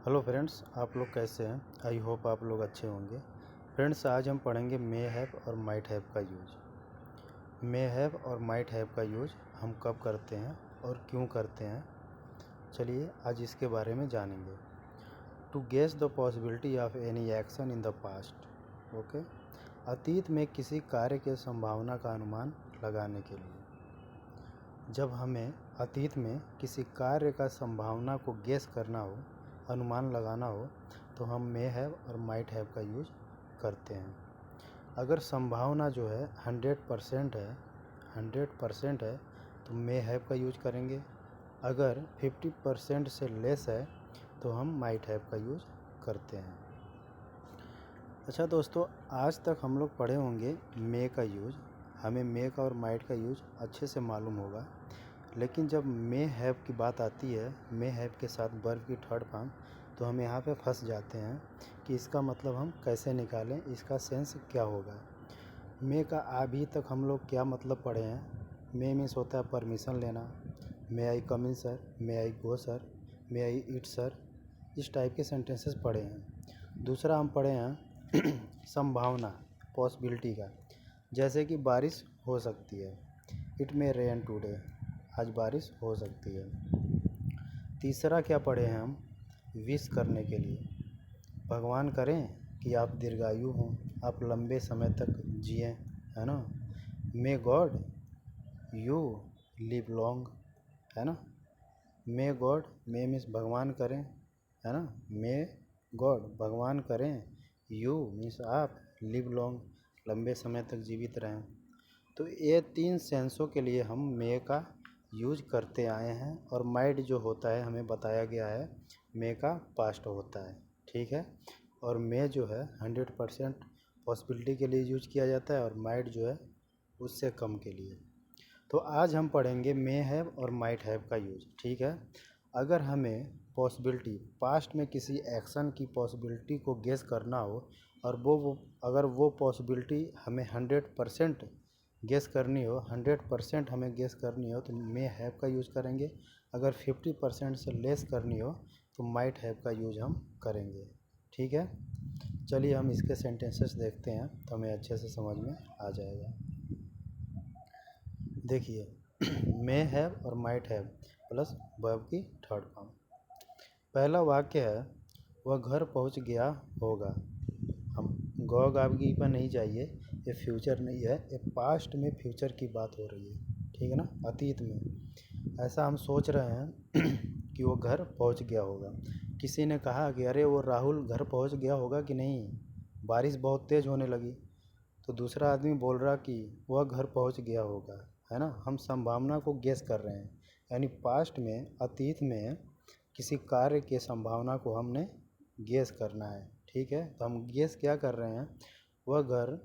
Hello friends, आप लोग कैसे हैं? आई होप आप लोग अच्छे होंगे। फ्रेंड्स, आज हम पढ़ेंगे मे हैव और माइट हैव का यूज। मे हैव और माइट हैव का यूज हम कब करते हैं और क्यों करते हैं, चलिए आज इसके बारे में जानेंगे। To guess the possibility of any action in the past. Okay, अतीत में किसी कार्य के संभावना का अनुमान लगाने के लिए। जब हमें अतीत में किसी कार्य का संभावना को गेस करना हो, अनुमान लगाना हो, तो हम मे हैव और माइट हैव का यूज करते हैं। अगर संभावना जो है 100% है तो मे हैव का यूज करेंगे। अगर 50% से लेस है तो हम माइट हैव का यूज करते हैं। अच्छा दोस्तों, आज तक हम लोग पढ़े होंगे मे का यूज, हमें मे का और माइट का यूज अच्छे से मालूम होगा। लेकिन जब मे हैव की बात आती है, मे हैव के साथ वर्ब की थर्ड फॉर्म, तो हम यहाँ पे फंस जाते हैं कि इसका मतलब हम कैसे निकालें, इसका सेंस क्या होगा। मे का अभी तक हम लोग क्या मतलब पढ़े हैं। मे मीन्स होता है परमिशन लेना, मे आई कम इन सर, मे आई गो सर, मे आई ईट सर, इस टाइप के सेंटेंसेस पढ़े हैं। दूसरा हम पढ़े हैं संभावना, पॉसिबिलिटी का, जैसे कि बारिश हो सकती है, इट मे रेन टुडे, आज बारिश हो सकती है। तीसरा क्या पढ़े हैं हम, विश करने के लिए, भगवान करें कि आप दीर्घायु हों, आप लंबे समय तक जिएं, है ना। May God you live long, है ना। मे गॉड, मे मीन्स भगवान करें, है ना। मे गॉड भगवान करें, यू मीन्स आप, लिव लॉन्ग लंबे समय तक जीवित रहें। तो ये तीन सेंसों के लिए हम मे का यूज करते आए हैं। और माइट जो होता है हमें बताया गया है मे का पास्ट होता है, ठीक है। और मे जो है 100% पॉसिबिलिटी के लिए यूज किया जाता है और माइट जो है उससे कम के लिए। तो आज हम पढ़ेंगे मे हैव और माइट हैव का यूज, ठीक है। अगर हमें पॉसिबिलिटी, पास्ट में किसी एक्शन की पॉसिबिलिटी को गेस करना हो और अगर वो पॉसिबिलिटी हमें 100% गेस करनी हो, 100% हमें गेस करनी हो तो मे हैव का यूज़ करेंगे। अगर 50% से लेस करनी हो तो माइट हैव का यूज हम करेंगे, ठीक है। चलिए हम इसके सेंटेंसेस देखते हैं तो हमें अच्छे से समझ में आ जाएगा। देखिए मे हैव और माइट हैव प्लस वर्ब की थर्ड फॉर्म। पहला वाक्य है वह घर पहुंच गया होगा। हम गौ गावगी पर नहीं जाइए, ये फ्यूचर नहीं है, ये पास्ट में फ्यूचर की बात हो रही है, ठीक है ना, अतीत में। ऐसा हम सोच रहे हैं कि वो घर पहुंच गया होगा। किसी ने कहा कि अरे वो राहुल घर पहुंच गया होगा कि नहीं, बारिश बहुत तेज़ होने लगी। तो दूसरा आदमी बोल रहा कि वह घर पहुंच गया होगा, है ना। हम संभावना को गेस कर रहे हैं, यानी पास्ट में, अतीत में किसी कार्य के संभावना को हमने गेस करना है, ठीक है। तो हम गेस क्या कर रहे हैं, वह घर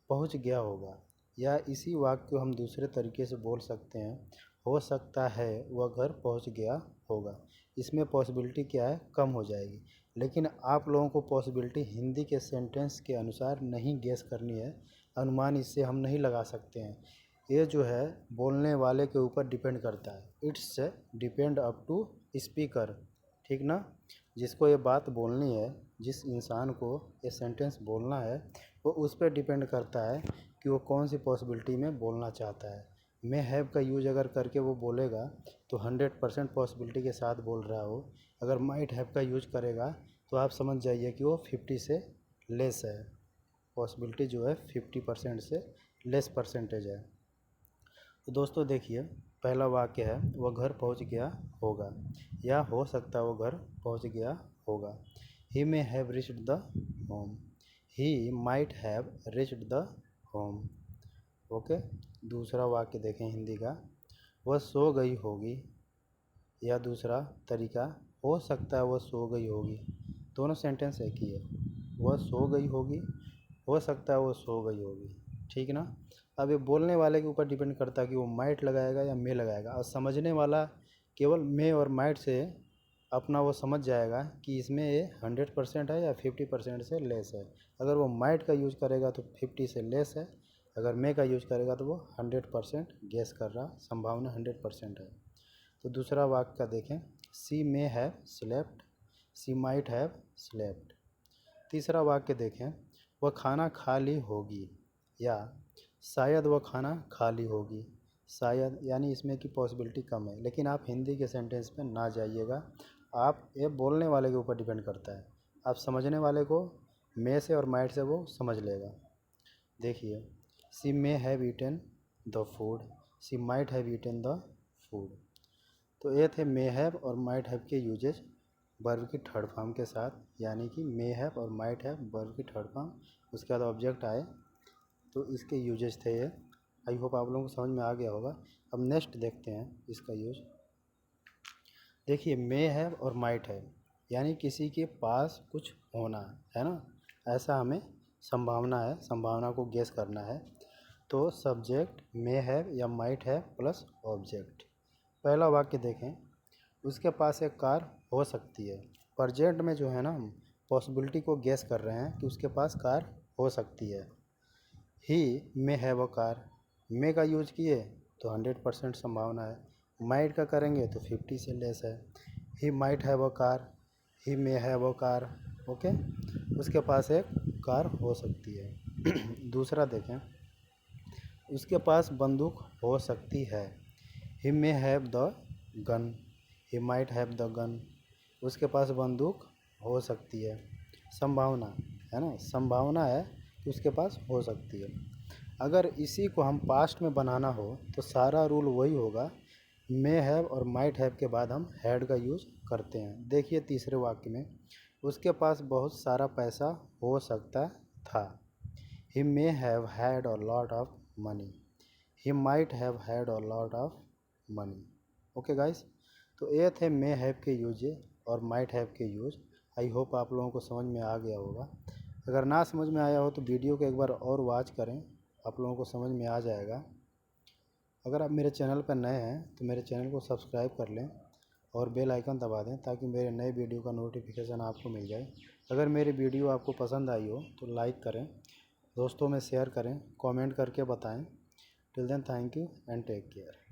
पहुंच गया होगा। या इसी वाक्य को हम दूसरे तरीके से बोल सकते हैं, हो सकता है वह घर पहुंच गया होगा। इसमें पॉसिबिलिटी क्या है, कम हो जाएगी। लेकिन आप लोगों को पॉसिबिलिटी हिंदी के सेंटेंस के अनुसार नहीं गेस करनी है, अनुमान इससे हम नहीं लगा सकते हैं। ये जो है बोलने वाले के ऊपर डिपेंड करता है, it's depend up to speaker, ठीक ना। जिसको ये बात बोलनी है, जिस इंसान को ये सेंटेंस बोलना है, वो उस पर डिपेंड करता है कि वो कौन सी पॉसिबिलिटी में बोलना चाहता है। मे हैव का यूज अगर करके वो बोलेगा तो 100% पॉसिबिलिटी के साथ बोल रहा हो। अगर माइट हैव का यूज करेगा तो आप समझ जाइए कि वो 50 से लेस है, पॉसिबिलिटी जो है 50% से लेस परसेंटेज है। तो दोस्तों देखिए, पहला वाक्य है वह घर पहुंच गया होगा, या हो सकता है वो घर पहुंच गया होगा। He may have reached the home, he might have reached the home. Okay, दूसरा वाक्य देखें हिंदी का, वह सो गई होगी, या दूसरा तरीका, हो सकता है वह सो गई होगी। दोनों सेंटेंस एक ही है, वह सो गई होगी, हो सकता है वो सो गई होगी, ठीक ना। अब ये बोलने वाले के ऊपर डिपेंड करता है कि वो माइट लगाएगा या मे लगाएगा। और समझने वाला केवल मे और माइट से अपना वो समझ जाएगा कि इसमें ये 100% है या 50% से लेस है। अगर वो माइट का यूज़ करेगा तो 50 से लेस है, अगर मे का यूज़ करेगा तो वो 100% गेस कर रहा, संभावना 100% है। तो दूसरा वाक्य का देखें, she may have slept, she might have slept. तीसरा वाक्य देखें, वह खाना खा ली होगी, या शायद वह खाना खा ली होगी। शायद यानी इसमें की पॉसिबिलिटी कम है, लेकिन आप हिंदी के सेंटेंस पे ना जाइएगा। आप ये बोलने वाले के ऊपर डिपेंड करता है। आप समझने वाले को मे से और माइट से वो समझ लेगा। देखिए, she may have eaten the food, she might have eaten the food. तो ये थे मे हैव और माइट हैव के यूजेज वर्ब की थर्ड फॉर्म के साथ, यानी कि मे हैव और माइट हैव वर्ब की थर्ड फॉर्म, उसके बाद ऑब्जेक्ट आए, तो इसके यूजेज थे ये। आई होप आप लोगों को समझ में आ गया होगा। अब नेक्स्ट देखते हैं इसका यूज। देखिए, मे हैव और माइट हैव यानी किसी के पास कुछ होना है ना, ऐसा हमें संभावना है, संभावना को गेस करना है। तो सब्जेक्ट मे हैव या माइट हैव प्लस ऑब्जेक्ट। पहला वाक्य देखें, उसके पास एक कार हो सकती है। प्रेजेंट में जो है ना, हम पॉसिबिलिटी को गेस कर रहे हैं कि उसके पास कार हो सकती है। He may have a car, मे का यूज किए तो 100% संभावना है, माइट का करेंगे तो 50 से लेस है। ही might have a car, he may have a car, okay, उसके पास एक कार हो सकती है। दूसरा देखें, उसके पास बंदूक हो सकती है। He may have the gun, he might have the gun, उसके पास बंदूक हो सकती है। संभावना है ना, संभावना है कि उसके पास हो सकती है। अगर इसी को हम पास्ट में बनाना हो तो सारा रूल वही होगा, मे हैव और माइट हैव के बाद हम हैड का यूज करते हैं। देखिए तीसरे वाक्य में, उसके पास बहुत सारा पैसा हो सकता था। He may have had a lot of money, he might have had a lot of money. Okay guys, तो ये थे मे हैव के यूज और माइट हैव के यूज। आई होप आप लोगों को समझ में आ गया होगा। अगर ना समझ में आया हो तो वीडियो को एक बार और वॉच करें, आप लोगों को समझ में आ जाएगा। अगर आप मेरे चैनल पर नए हैं तो मेरे चैनल को सब्सक्राइब कर लें और बेल आइकन दबा दें ताकि मेरे नए वीडियो का नोटिफिकेशन आपको मिल जाए। अगर मेरी वीडियो आपको पसंद आई हो तो लाइक करें, दोस्तों में शेयर करें, कमेंट करके बताएं। Till then thank you and take care.